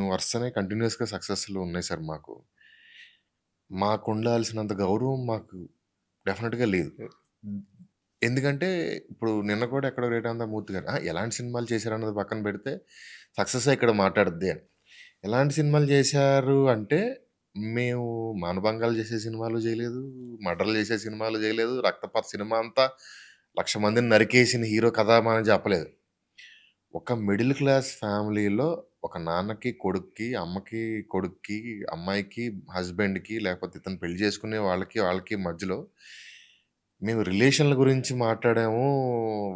వరుసనే కంటిన్యూయస్‌గా సక్సెస్‌లు ఉన్నాయి సార్ మాకు. మాకుండాల్సినంత గౌరవం మాకు డెఫినిట్‌గా లేదు. ఎందుకంటే ఇప్పుడు నిన్న కూడా ఎక్కడో 'రేటాంతమూర్తి' గారు ఎలాంటి సినిమాలు చేశారన్నది పక్కన పెడితే సక్సెస్సే ఇక్కడ మాట్లాడుద్ది అని. ఎలాంటి సినిమాలు చేశారు అంటే మేము మానభంగాలు చేసే సినిమాలు చేయలేదు, మర్డర్‌లు చేసే సినిమాలు చేయలేదు, రక్తపాత సినిమా అంతా 1,00,000 మందిని నరికేసిన హీరో కథ మనం చెప్పలేదు. ఒక మిడిల్ క్లాస్ ఫ్యామిలీలో ఒక నాన్నకి, కొడుక్కి, అమ్మకి, కొడుక్కి, అమ్మాయికి, హస్బెండ్‌కి లేకపోతే ఇతను పెళ్లి చేసుకునే వాళ్ళకి మధ్యలో మేము రిలేషన్‌ల గురించి మాట్లాడాము.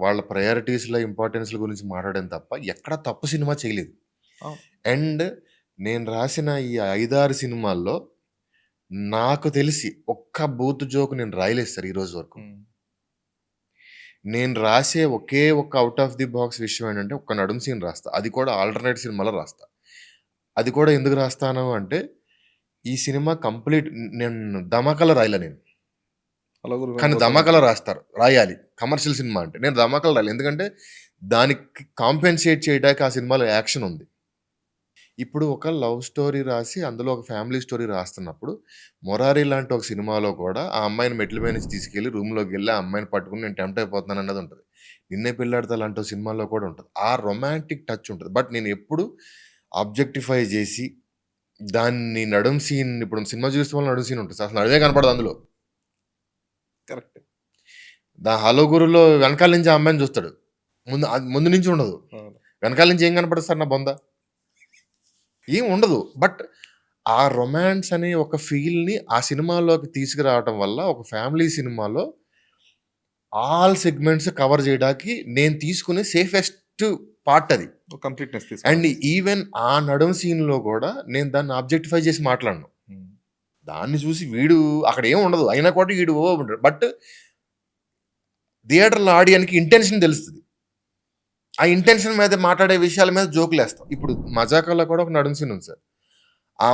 వాళ్ళ ప్రయారిటీస్‌ల, ఇంపార్టెన్స్‌ల గురించి మాట్లాడాం తప్ప ఎక్కడ తప్పు సినిమా చేయలేదు. అవును. అండ్ నేను రాసిన ఈ 5, 6 సినిమాల్లో నాకు తెలిసి ఒక్క బూత్ జోక్ నేను రాయలేదు సార్ ఈ రోజు వరకు. హ్మ్. నేను రాసే ఒకే ఒక్క ఔట్ ఆఫ్ ది బాక్స్ విషయం ఏంటంటే, ఒక్క నడుం సీన్ రాస్తా. అది కూడా ఆల్టర్‌నేట్ సినిమాలో రాస్తా. అది కూడా ఎందుకు రాస్తాను అంటే, ఈ సినిమా కంప్లీట్ నేను ధమాకాలో రాయలే నేను. నలుగురు కానీ వెంబడి ధమాకాలో రాస్తారు. రాయాలి. కమర్షియల్ సినిమా అంటే. నేను ధమాకాలో రాయలే. ఎందుకంటే, దానికి కాంపెన్సేట్ చేయడానికి ఆ సినిమాలో యాక్షన్ ఉంది. ఇప్పుడు ఒక లవ్ స్టోరీ రాసి, అందులో ఒక ఫ్యామిలీ స్టోరీ రాస్తున్నప్పుడు, 'మొరారి' లాంటి ఒక సినిమాలో కూడా ఆ అమ్మాయిని మెట్ల మీద నుంచి తీసుకెళ్ళి రూమ్‌లోకెళ్ళి ఆ అమ్మాయిని పట్టుకొని నేను టెంప్ట్ అయిపోతున్నాను అన్నది ఉంటది. 'నిన్నే పెళ్లాడతా' లాంటి ఒక సినిమాలో కూడా ఉంటది. ఆ రొమాంటిక్ టచ్ ఉంటది. బట్ నేను ఎప్పుడు ఆబ్జెక్టిఫై చేసి, దాన్ని నడుం సీన్ ఇప్పుడు సినిమా చూసిన వాళ్ళ నడుం సీన్ ఉంటది. అసలు నడుమే కనపడదు అందులో. కరెక్ట్. 'హలో గురు'లో వెనకాల నుంచి ఆ అమ్మాయిని చూస్తాడు. ముందు నుంచి ఉండదు. అవును. వెనకాల నుంచి ఏం కనపడదు సార్ నా బొంద? ఏం ఉండదు. బట్ ఆ రొమాన్స్ అనే ఒక ఫీల్‌ని ఆ సినిమాలోకి తీసుకురావటం వల్ల ఒక ఫ్యామిలీ సినిమాలో ఆల్ సెగ్మెంట్స్ కవర్ చేయడానికి నేను తీసుకునే సేఫెస్ట్ పార్ట్ అది. కంప్లీట్‌నెస్ అండ్ తీసుకురావాలి. ఈవెన్ ఆ నడుం సీన్‌లో కూడా నేను దాన్ని ఆబ్జెక్టిఫై చేసి మాట్లాడను. హ్మ్. దాన్ని చూసి వీడు అక్కడ ఏమి ఉండదు. అయినా కూడా వీడు బట్ థియేటర్‌లో ఆడియన్‌కి ఇంటెన్షన్ తెలుస్తది. ఆ ఇంటెన్షన్ మీద మాట్లాడే విషయాల మీద జోకులేస్తాం. ఇప్పుడు 'మజాకా'లో కూడా ఒక నడుం సీన్ ఉంది సార్. ఆ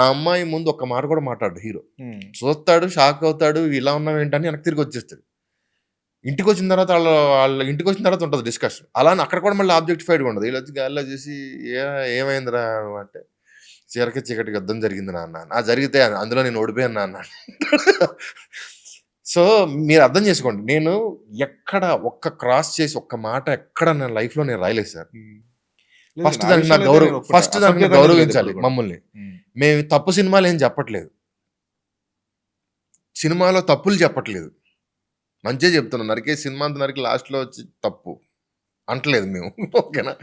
అమ్మాయి ముందు ఒక్క మాట కూడా మాట్లాడడు హీరో. హ్మ్. చూస్తాడు, షాక్ అవుతాడు. ఇలా ఉన్నావేంటని వెనక్కి తిరిగి వచ్చేస్తాడు. ఇంటికొచ్చిన తర్వాత వాళ్ళ ఇంటికొచ్చిన తర్వాత ఉంటది డిస్కషన్. అలా అని అక్కడ కూడా మళ్ళీ ఆబ్జెక్టిఫైడ్‌గా ఉండదు. ఈళ్ళొచ్చి గాలిలో చూసి ఏ ఏమైందిరా అంటే, "చీరకి చీకటికి యుద్ధం జరిగింది నాన్న." జరిగితే అందులో నేను ఓడిపోయాను నాన్న. సో, మీరు అర్థం చేసుకోండి. నేను ఎక్కడ ఒక్క క్రాస్ చేసి ఒక్క మాట ఎక్కడ నా లైఫ్‌లో నేను రాయలేదు సార్. హ్మ్. లేదండి. ఆ విషయంలో అయితే నేను ఒప్పుకుంటా. ఫస్ట్ దానికి అసభ్యత అనేది లేదు గౌరవించాలి ఎప్పుడు కూడా. మమ్మల్ని. హ్మ్. మేము తప్పు సినిమాలేం చెప్పట్లేదు. సినిమాలో తప్పులు చెప్పట్లేదు. మంచే చెప్తున్నాం. నరికే సినిమా అంతా నరికి లాస్ట్‌లో వచ్చి తప్పు అంటలేదు మేము. ఓకేనా?